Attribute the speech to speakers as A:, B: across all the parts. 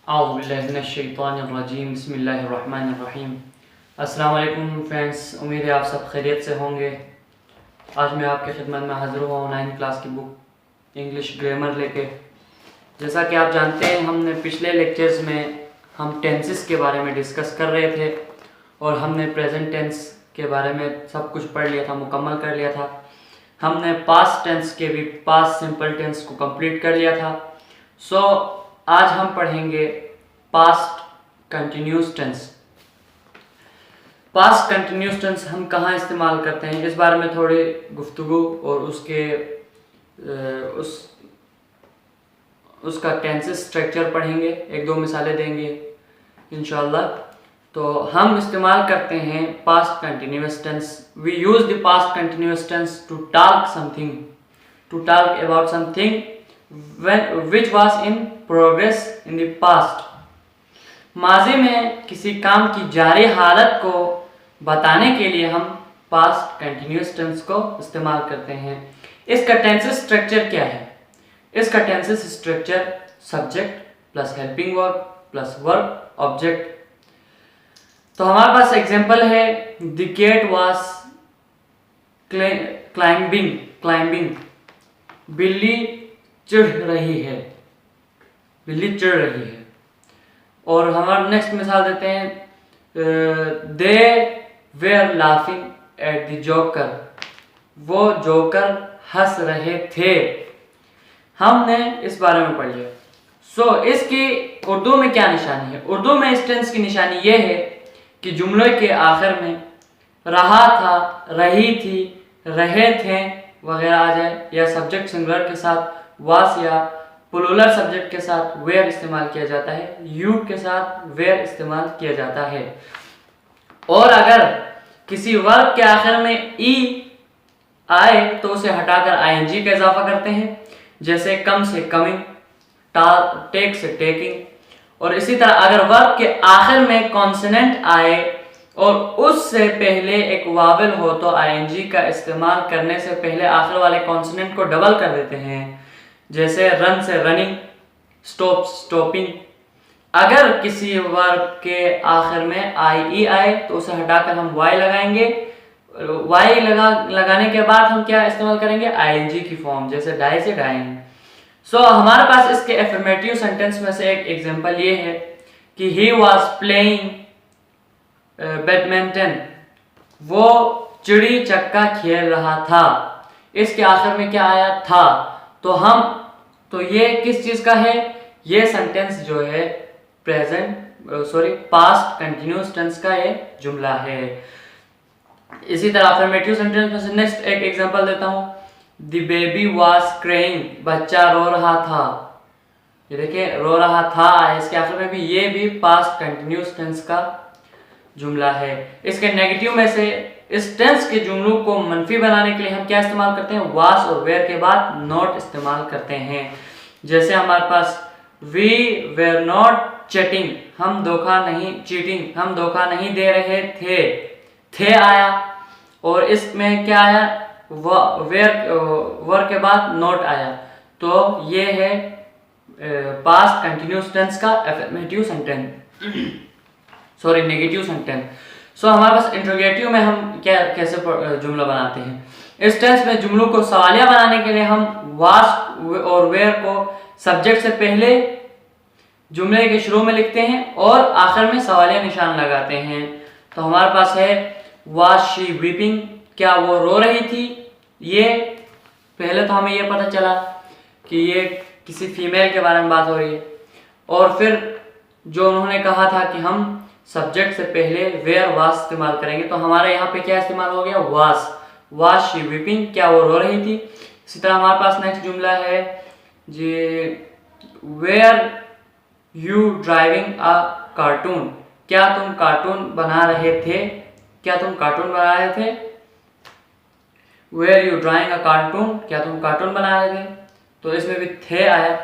A: औज़ुबिल्लाहिमिनश्शैतानिर्रजीम बिस्मिल्लाहिर्रहमानिर्रहीम। अस्सलाम वालेकुम फ्रेंड्स, उम्मीद है आप सब खैरियत से होंगे। आज मैं आपके खिदमत में हाज़िर हुआ हूँ 9th क्लास की बुक इंग्लिश ग्रामर लेके। जैसा कि आप जानते हैं, हमने पिछले लेक्चर्स में हम टेंसेस के बारे में डिस्कस कर रहे थे और हमने प्रेजेंट टेंस के बारे में सब कुछ पढ़ लिया था, मुकम्मल कर लिया था। हमने पास्ट टेंस के भी पास्ट सिंपल टेंस को कंप्लीट कर लिया था। आज हम पढ़ेंगे past continuous tense. Past continuous tense हम कहाँ इस्तेमाल करते हैं, इस बारे में थोड़ी गुफ्तगू और उसका टेंसेस स्ट्रक्चर पढ़ेंगे, एक दो मिसालें देंगे इंशाल्लाह। तो हम इस्तेमाल करते हैं past continuous tense. We use the past continuous tense to talk something, to talk about something which was in progress in the past। माजी में किसी काम की जारी हालत को बताने के लिए हम पास्ट कंटिन्यूस टेंस को इस्तेमाल करते हैं। इसका टेंसेस स्ट्रक्चर क्या है? इसका tenses structure subject plus helping verb plus verb object. तो हमारे पास एग्जांपल है, द कैट वाज क्लाइंबिंग, बिल्ली चढ़ रही है, बिल्ली चढ़ रही है। और हमारा नेक्स्ट मिसाल देते हैं, they were laughing at the joker, वो जोकर हंस रहे थे। हमने इस बारे में पढ़ लिया। इसकी उर्दू में क्या निशानी है? उर्दू में इस टेंस की निशानी ये है कि जुमले के आखिर में रहा था, रही थी, रहे थे वगैरह आ जाए, या सब्जेक्ट सिंगुलर के साथ वास या प्लूरल सब्जेक्ट के साथ वेयर इस्तेमाल किया जाता है, यू के साथ वेयर इस्तेमाल किया जाता है। और अगर किसी वर्ब के आखिर में ई आए तो उसे हटाकर आईएनजी का इजाफा करते हैं, जैसे कम से कमिंग, टेक से टेकिंग। और इसी तरह अगर वर्ब के आखिर में कॉन्सोनेंट आए और उससे पहले एक वावेल हो तो आईएनजी का इस्तेमाल करने से पहले आखिर वाले कॉन्सोनेंट को डबल कर देते हैं, जैसे रन से रनिंग, स्टॉप स्टॉपिंग। अगर किसी वर्ब के आखिर में आई ई आए तो उसे हटाकर हम वाई लगाएंगे। वाई लगाने के बाद हम क्या इस्तेमाल करेंगे? आईएनजी की फॉर्म, जैसे डाई से डाइंग। हमारे पास इसके एफर्मेटिव सेंटेंस में से एक एग्जांपल ये है कि ही वाज प्लेइंग बैडमिंटन, वो चिड़ी छक्का खेल रहा था। इसके आखिर में क्या आया? था। तो ये किस चीज का है? ये सेंटेंस जो है पास्ट कंटिन्यूस टेंस का ये जुमला है। इसी तरह अफर्मेटिव सेंटेंस में से नेक्स्ट एक एग्जांपल देता हूं, द बेबी वाज क्राइंग, बच्चा रो रहा था। ये देखिए, रो रहा था, इसके आखिर में भी ये भी पास्ट कंटिन्यूस टेंस का जुमला है। इसके नेगेटिव में से इस टेंस के जुमलों को मनफी बनाने के लिए हम क्या इस्तेमाल करते हैं? वास और वेयर के बाद नॉट इस्तेमाल करते हैं। जैसे हमारे पास वी वेर नॉट चीटिंग, हम धोखा नहीं दे रहे थे आया, और इसमें क्या आया? वेयर के बाद नॉट आया। तो ये है पास्ट कंटिन्यूस टेंस का अफर्मेटिव सेंटेंस नेगेटिव सेंटेंस। हमारे पास इंट्रोगेटिव में हम कैसे जुमला बनाते हैं? इस टेंस में जुमलों को सवालिया बनाने के लिए हम वास और वेयर को सब्जेक्ट से पहले जुमले के शुरू में लिखते हैं और आखिर में सवालिया निशान लगाते हैं। तो हमारे पास है वाज शी वीपिंग, क्या वो रो रही थी? ये पहले तो हमें ये पता चला कि ये किसी फीमेल के बारे में बात हो रही है, और फिर जो उन्होंने कहा था कि हम सब्जेक्ट से पहले वेयर वाज इस्तेमाल करेंगे, तो हमारे यहाँ पे क्या इस्तेमाल हो गया? वाज शी वीपिंग, क्या वो रो रही थी। इसी तरह हमारे पास नेक्स्ट जुमला है जी, were you driving a cartoon, क्या तुम कार्टून बना रहे थे? Were you drawing a cartoon, क्या तुम कार्टून बना रहे थे? तो इसमें भी थे आया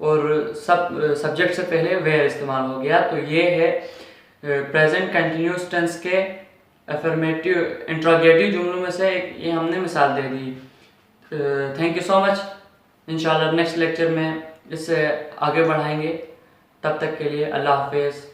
A: और सब्जेक्ट से पहले वेयर इस्तेमाल हो गया। तो ये है प्रेजेंट कंटिन्यूस टेंस के अफर्मेटिव इंट्रोगेटिव जुमलों में से एक, ये हमने मिसाल दे दी। Thank you so much. इंशाल्लाह नेक्स्ट लेक्चर में इससे आगे बढ़ाएंगे। तब तक के लिए अल्लाह हाफिज़।